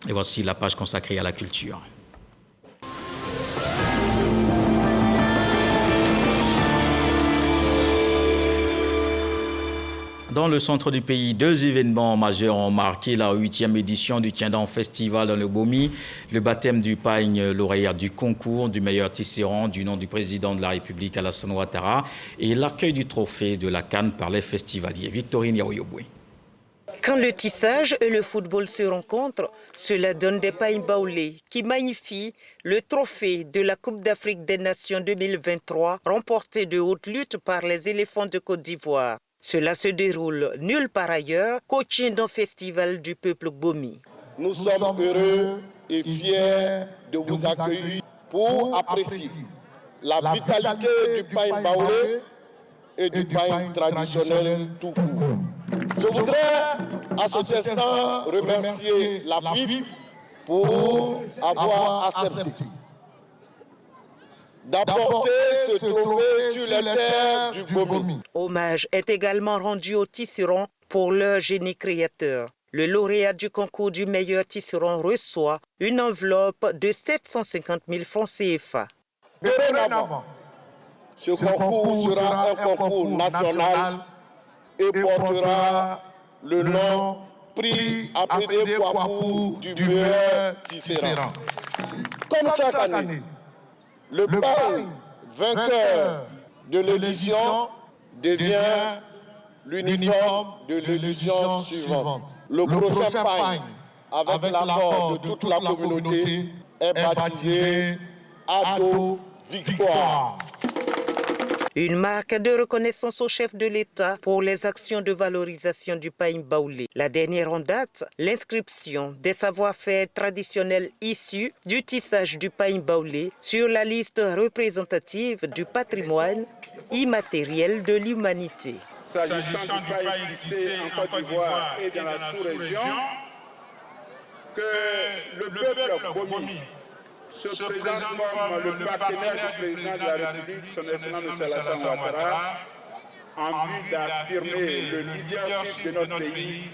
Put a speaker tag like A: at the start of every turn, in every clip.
A: Et voici la page consacrée à la culture. Dans le centre du pays, 2 événements majeurs ont marqué la 8e édition du Tiendon Festival dans le Bomi, le baptême du peigne lauréat du concours du meilleur tisserand du nom du président de la République Alassane Ouattara et l'accueil du trophée de la CAN par les festivaliers. Victorine Yaoyoboué.
B: Quand le tissage et le football se rencontrent, cela donne des pailles baoulées qui magnifient le trophée de la Coupe d'Afrique des Nations 2023 remporté de haute lutte par les éléphants de Côte d'Ivoire. Cela se déroule nulle part ailleurs qu'au Tiendon Festival du peuple Bomi.
C: Nous sommes heureux et fiers de vous accueillir pour apprécier la vitalité du pain baoulé et du pain traditionnel tout court. Je voudrais à cet instant remercier la FIP pour avoir accepté d'apporter ce trophée sur les terres du Bomi.
B: Hommage est également rendu aux tisserands pour leur génie créateur. Le lauréat du concours du meilleur tisserand reçoit une enveloppe de 750 000 francs CFA.
C: Dorénavant, ce concours sera un concours national et portera le nom Prix Apédé Kouakou du meilleur tisserand. Comme chaque année, le pain vainqueur de l'édition devient l'uniforme de l'édition suivante. Le prochain pain, avec l'accord de toute la communauté, est baptisé Ado Victoire.
B: Une marque de reconnaissance au chef de l'État pour les actions de valorisation du pain baoulé. La dernière en date, l'inscription des savoir-faire traditionnels issus du tissage du pain baoulé sur la liste représentative du patrimoine immatériel de l'humanité.
D: S'agissant du pain tissé en Côte d'Ivoire et dans la sous-région, que le peuple Bomi se présente comme le partenaire du président de la République, son excellence M. Alassane Ouattara, en vue d'affirmer le leadership de notre pays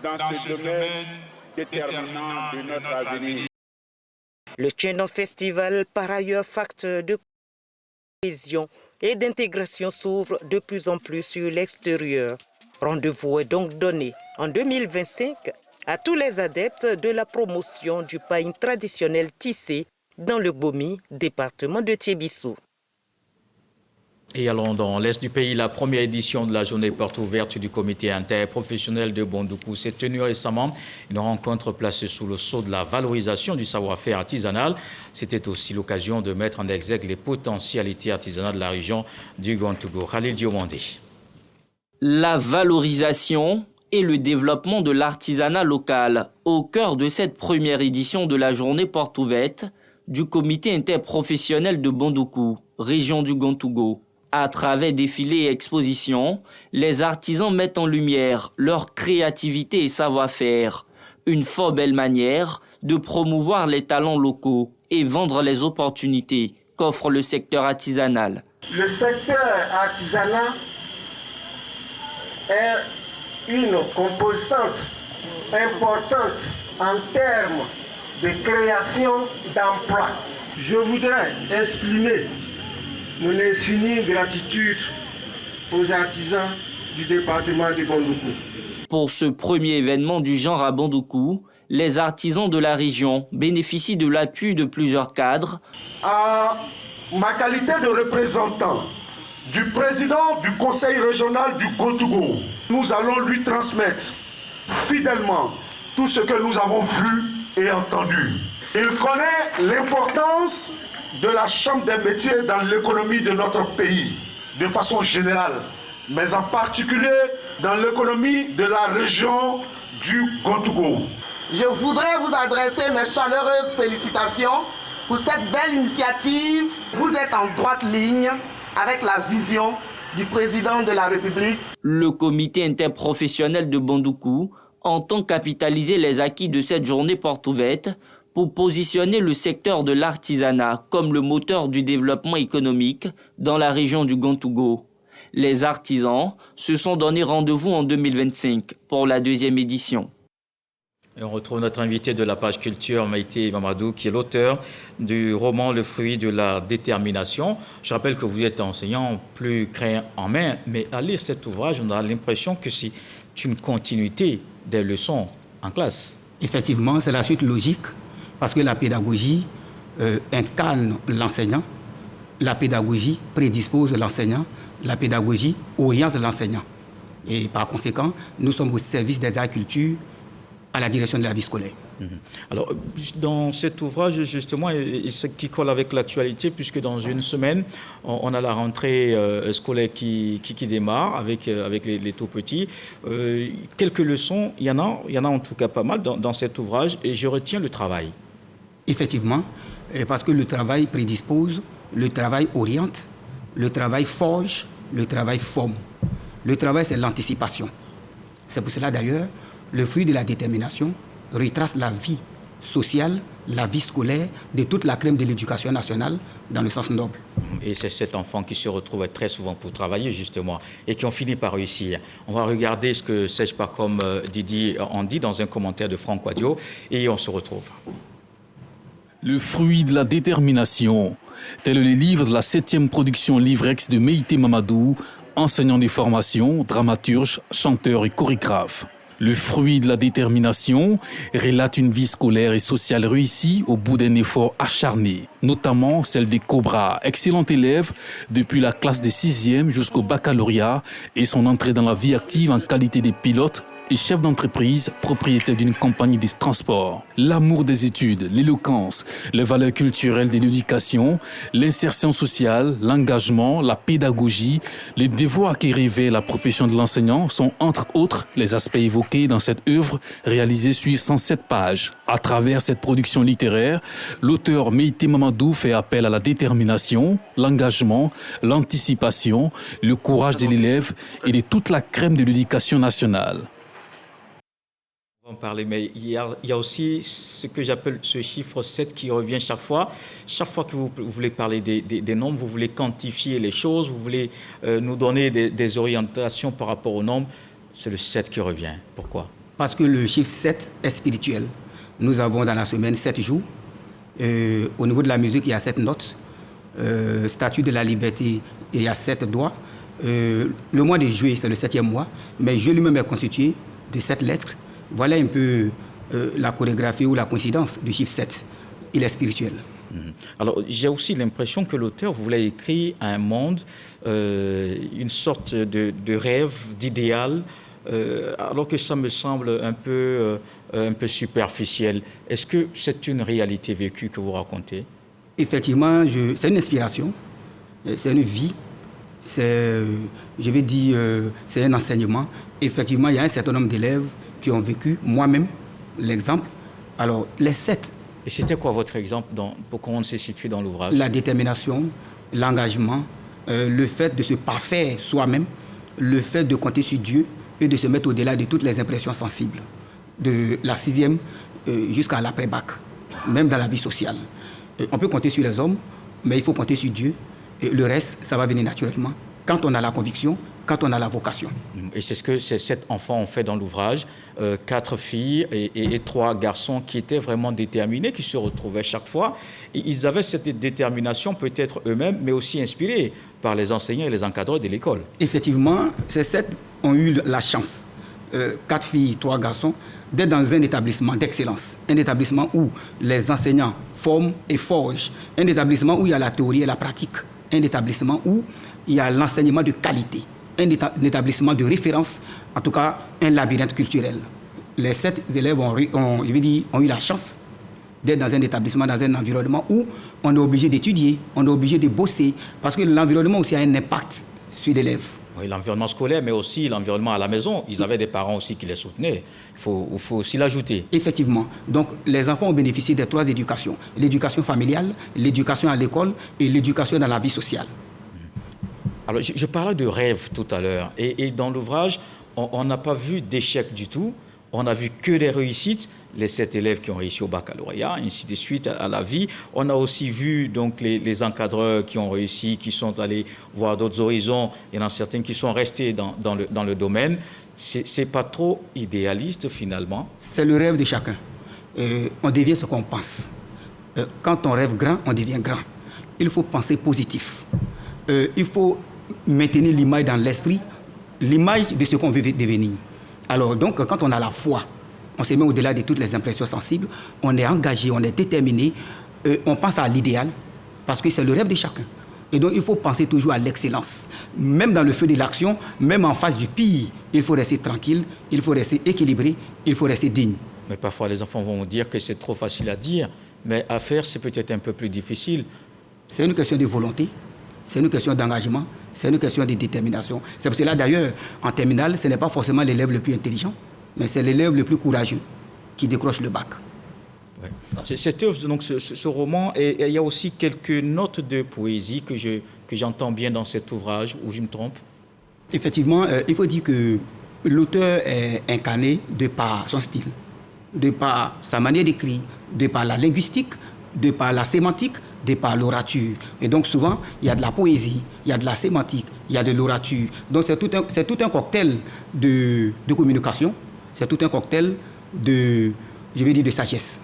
D: dans ce domaine déterminant de notre avenir.
B: Le Tiendon Festival, par ailleurs facteur de cohésion et d'intégration, s'ouvre de plus en plus sur l'extérieur. Rendez-vous est donc donné en 2025 à tous les adeptes de la promotion du pain traditionnel tissé dans le Bomi, département de Tiébissou.
A: Et allons dans l'est du pays, la première édition de la journée porte ouverte du comité interprofessionnel de Bondoukou s'est tenue récemment. Une rencontre placée sous le sceau de la valorisation du savoir-faire artisanal. C'était aussi l'occasion de mettre en exergue les potentialités artisanales de la région du Gontougo. Khalil Diomandé.
E: La valorisation et le développement de l'artisanat local au cœur de cette première édition de la journée porte ouverte du comité interprofessionnel de Bondoukou, région du Gontougo. À travers défilés et expositions, les artisans mettent en lumière leur créativité et savoir-faire. Une fort belle manière de promouvoir les talents locaux et vendre les opportunités qu'offre le secteur artisanal.
F: Le secteur artisanal est une composante importante en termes de création d'emplois. Je voudrais exprimer mon infinie gratitude aux artisans du département de Bondoukou.
E: Pour ce premier événement du genre à Bondoukou, les artisans de la région bénéficient de l'appui de plusieurs cadres.
G: À ma qualité de représentant du président du conseil régional du Gontougo, nous allons lui transmettre fidèlement tout ce que nous avons vu et entendu. Il connaît l'importance de la Chambre des métiers dans l'économie de notre pays, de façon générale, mais en particulier dans l'économie de la région du Gontougo.
H: Je voudrais vous adresser mes chaleureuses félicitations pour cette belle initiative. Vous êtes en droite ligne avec la vision du président de la République.
E: Le comité interprofessionnel de Bondoukou entend capitaliser les acquis de cette journée porte ouverte pour positionner le secteur de l'artisanat comme le moteur du développement économique dans la région du Gontougo. Les artisans se sont donné rendez-vous en 2025 pour la 2e édition.
A: Et on retrouve notre invité de la page culture, Maïté Mamadou, qui est l'auteur du roman Le fruit de la détermination. Je rappelle que vous êtes enseignant plus crayon en main, mais à lire cet ouvrage, on a l'impression que c'est une continuité des leçons en classe.
I: Effectivement, c'est la suite logique, parce que la pédagogie incarne l'enseignant, la pédagogie prédispose l'enseignant, la pédagogie oriente l'enseignant. Et par conséquent, nous sommes au service des agricultures à la direction de la vie scolaire.
A: Alors, dans cet ouvrage, justement, ce qui colle avec l'actualité, puisque dans une semaine, on a la rentrée scolaire qui démarre avec les tout-petits. Quelques leçons, il y en a en tout cas pas mal dans cet ouvrage, et je retiens le travail. Effectivement, parce que le travail prédispose, le travail oriente, le travail forge, le travail forme. Le travail, c'est l'anticipation. C'est pour cela, d'ailleurs, le fruit de la détermination retrace la vie sociale, la vie scolaire de toute la crème de l'éducation nationale dans le sens noble. Et c'est cet enfant qui se retrouve très souvent pour travailler, justement, et qui ont fini par réussir. On va regarder ce que Sèche pas comme Didi en dit dans un commentaire de Franck Quadio, et on se retrouve.
J: Le fruit de la détermination, tel est le livre de la 7e production Livrex de Maïté Mamadou, enseignant des formations, dramaturge, chanteur et chorégraphe. Le fruit de la détermination relate une vie scolaire et sociale réussie au bout d'un effort acharné, notamment celle des Cobras, excellent élève depuis la classe de 6e jusqu'au baccalauréat et son entrée dans la vie active en qualité de pilote et chef d'entreprise, propriétaire d'une compagnie de transport. L'amour des études, l'éloquence, les valeurs culturelles de l'éducation, l'insertion sociale, l'engagement, la pédagogie, les devoirs qui révèlent la profession de l'enseignant sont entre autres les aspects évoqués dans cette œuvre réalisée sur 107 pages. À travers cette production littéraire, l'auteur Maïté Mamadou fait appel à la détermination, l'engagement, l'anticipation, le courage de l'élève et de toute la crème de l'éducation nationale.
A: On parler, mais il y a aussi ce que j'appelle ce chiffre 7 qui revient chaque fois. Chaque fois que vous voulez parler des nombres, vous voulez quantifier les choses, vous voulez nous donner des orientations par rapport aux nombres, c'est le 7 qui revient. Pourquoi? Parce que le chiffre 7 est spirituel. Nous avons dans la semaine 7 jours. Au niveau de la musique, il y a 7 notes. Statue de la liberté, il y a 7 doigts. Le mois de juillet, c'est le 7e mois, mais juillet lui-même est constitué de 7 lettres. Voilà un peu la chorégraphie ou la coïncidence du chiffre 7. Il est spirituel. Alors, j'ai aussi l'impression que l'auteur voulait écrire un monde, une sorte de rêve, d'idéal, alors que ça me semble un peu superficiel. Est-ce que c'est une réalité vécue que vous racontez? Effectivement, c'est une inspiration, c'est une vie, c'est un enseignement. Effectivement, il y a un certain nombre d'élèves qui ont vécu, moi-même, l'exemple. Alors, les 7. Et c'était quoi votre exemple pour qu'on se situe dans l'ouvrage? La détermination, l'engagement, le fait de se parfaire soi-même, le fait de compter sur Dieu et de se mettre au-delà de toutes les impressions sensibles, de la 6e jusqu'à l'après-bac, même dans la vie sociale. On peut compter sur les hommes, mais il faut compter sur Dieu. Et le reste, ça va venir naturellement, quand on a la conviction, quand on a la vocation. Et c'est ce que ces 7 enfants ont fait dans l'ouvrage, 4 filles et 3 garçons qui étaient vraiment déterminés, qui se retrouvaient chaque fois. Et ils avaient cette détermination peut-être eux-mêmes, mais aussi inspirés par les enseignants et les encadreurs de l'école. Effectivement, ces 7 ont eu la chance, 4 filles, 3 garçons, d'être dans un établissement d'excellence, un établissement où les enseignants forment et forgent, un établissement où il y a la théorie et la pratique, un établissement où il y a l'enseignement de qualité, un établissement de référence, en tout cas un labyrinthe culturel. Les 7 élèves ont eu la chance d'être dans un établissement, dans un environnement où on est obligé d'étudier, on est obligé de bosser, parce que l'environnement aussi a un impact sur l'élève. Oui, l'environnement scolaire, mais aussi l'environnement à la maison. Ils avaient des parents aussi qui les soutenaient. Il faut aussi l'ajouter. Effectivement. Donc, les enfants ont bénéficié des 3 éducations. L'éducation familiale, l'éducation à l'école et l'éducation dans la vie sociale. Alors, je parlais de rêve tout à l'heure. Et dans l'ouvrage, on n'a pas vu d'échec du tout. On n'a vu que des réussites. Les 7 élèves qui ont réussi au baccalauréat, ainsi de suite à la vie. On a aussi vu donc les encadreurs qui ont réussi, qui sont allés voir d'autres horizons. Il y en a certains qui sont restés dans le domaine. C'est pas trop idéaliste finalement?
I: C'est le rêve de chacun. On devient ce qu'on pense. Quand on rêve grand, on devient grand. Il faut penser positif. Il faut maintenir l'image dans l'esprit, l'image de ce qu'on veut devenir. Alors donc, quand on a la foi, on se met au-delà de toutes les impressions sensibles, on est engagé, on est déterminé, on pense à l'idéal, parce que c'est le rêve de chacun. Et donc, il faut penser toujours à l'excellence. Même dans le feu de l'action, même en face du pire, il faut rester tranquille, il faut rester équilibré, il faut rester digne.
A: Mais parfois, les enfants vont dire que c'est trop facile à dire, mais à faire, c'est peut-être un peu plus difficile.
I: C'est une question de volonté, c'est une question d'engagement, c'est une question de détermination. C'est pour cela, d'ailleurs, en terminale, ce n'est pas forcément l'élève le plus intelligent, mais c'est l'élève le plus courageux qui décroche le bac.
A: Ouais. Cette œuvre, donc ce roman, et il y a aussi quelques notes de poésie que j'entends bien dans cet ouvrage, ou je me trompe?
I: Effectivement, il faut dire que l'auteur est incarné de par son style, de par sa manière d'écrire, de par la linguistique, de par la sémantique, de par l'orature. Et donc souvent, il y a de la poésie, il y a de la sémantique, il y a de l'orature. Donc c'est tout un cocktail de communication, c'est tout un cocktail de sagesse.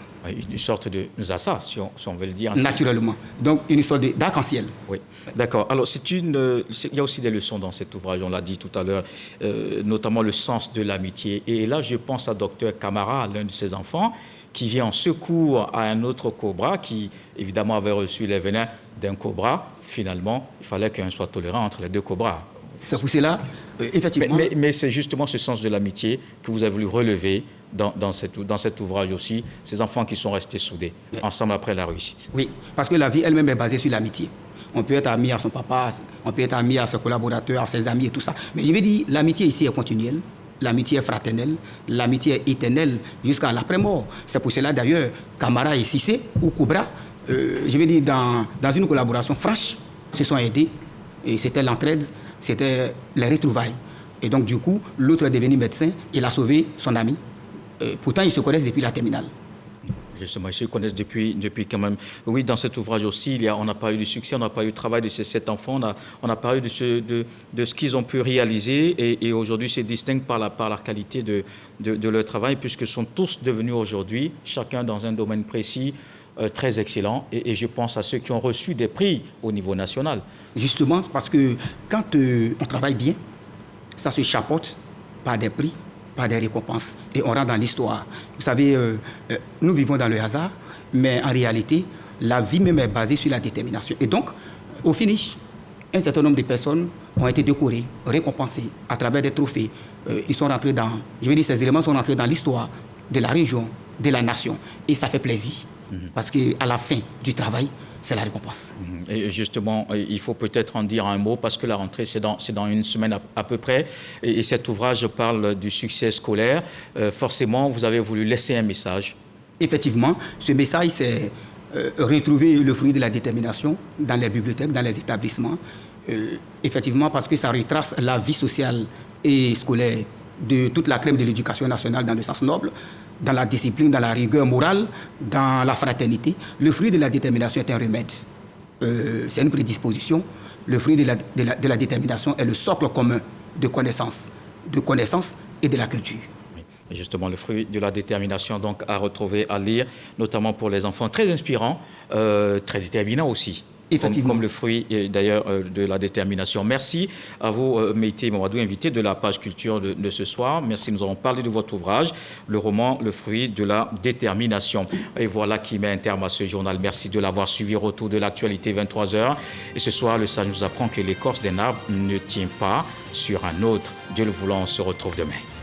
A: Une sorte de zassa, si on veut le dire ainsi.
I: Naturellement. Donc, une sorte d'arc-en-ciel.
A: Oui, d'accord. Alors, il y a aussi des leçons dans cet ouvrage, on l'a dit tout à l'heure, notamment le sens de l'amitié. Et là, je pense à Dr Camara, l'un de ses enfants, qui vient en secours à un autre cobra qui, évidemment, avait reçu les venins d'un cobra. Finalement, il fallait qu'un soit tolérant entre les deux cobras.
I: C'est pour cela, effectivement...
A: Mais c'est justement ce sens de l'amitié que vous avez voulu relever dans cet ouvrage aussi, ces enfants qui sont restés soudés, ensemble après la réussite.
I: Oui, parce que la vie elle-même est basée sur l'amitié. On peut être ami à son papa, on peut être ami à ses collaborateurs, à ses amis et tout ça. Mais je veux dire, l'amitié ici est continuelle, l'amitié est fraternelle, l'amitié est éternelle jusqu'à l'après-mort. C'est pour cela d'ailleurs, Camara et Cissé, ou Cobra, je veux dire, dans une collaboration franche, se sont aidés, et c'était l'entraide, c'était les retrouvailles. Et donc du coup, l'autre est devenu médecin, il a sauvé son ami. Pourtant, ils se connaissent depuis la terminale.
A: Justement, ils se connaissent depuis quand même. Oui, dans cet ouvrage aussi, on a parlé du succès, on a parlé du travail de ces 7 enfants, on a parlé de ce qu'ils ont pu réaliser et aujourd'hui se distinguent par la qualité de leur travail, puisque sont tous devenus aujourd'hui, chacun dans un domaine précis, très excellent. Et je pense à ceux qui ont reçu des prix au niveau national. Justement, parce que quand on travaille bien, ça se chapeaute par des prix, par des récompenses, et on rentre dans l'histoire. Vous savez, nous vivons dans le hasard, mais en réalité, la vie même est basée sur la détermination. Et donc, au finish, un certain nombre de personnes ont été décorées, récompensées à travers des trophées. Ils sont rentrés ces éléments sont rentrés dans l'histoire de la région, de la nation. Et ça fait plaisir, parce qu'à la fin du travail, c'est la récompense. Et justement, il faut peut-être en dire un mot parce que la rentrée, c'est dans une semaine à peu près. Et cet ouvrage parle du succès scolaire. Forcément, vous avez voulu laisser un message. Effectivement, ce message, c'est retrouver le fruit de la détermination dans les bibliothèques, dans les établissements. Effectivement, parce que ça retrace la vie sociale et scolaire de toute la crème de l'éducation nationale dans le sens noble, dans la discipline, dans la rigueur morale, dans la fraternité. Le fruit de la détermination est un remède. C'est une prédisposition. Le fruit de la détermination est le socle commun de connaissance et de la culture. Et justement, le fruit de la détermination donc à retrouver, à lire, notamment pour les enfants, très inspirant, très déterminant aussi. Comme le fruit d'ailleurs de la détermination. Merci à vous, Meïté Mamadou, invité de la page culture de ce soir. Merci, nous avons parlé de votre ouvrage, le roman Le fruit de la détermination. Et voilà qui met un terme à ce journal. Merci de l'avoir suivi. Retour de l'actualité 23h. Et ce soir, le sage nous apprend que l'écorce d'un arbre ne tient pas sur un autre. Dieu le voulant, on se retrouve demain.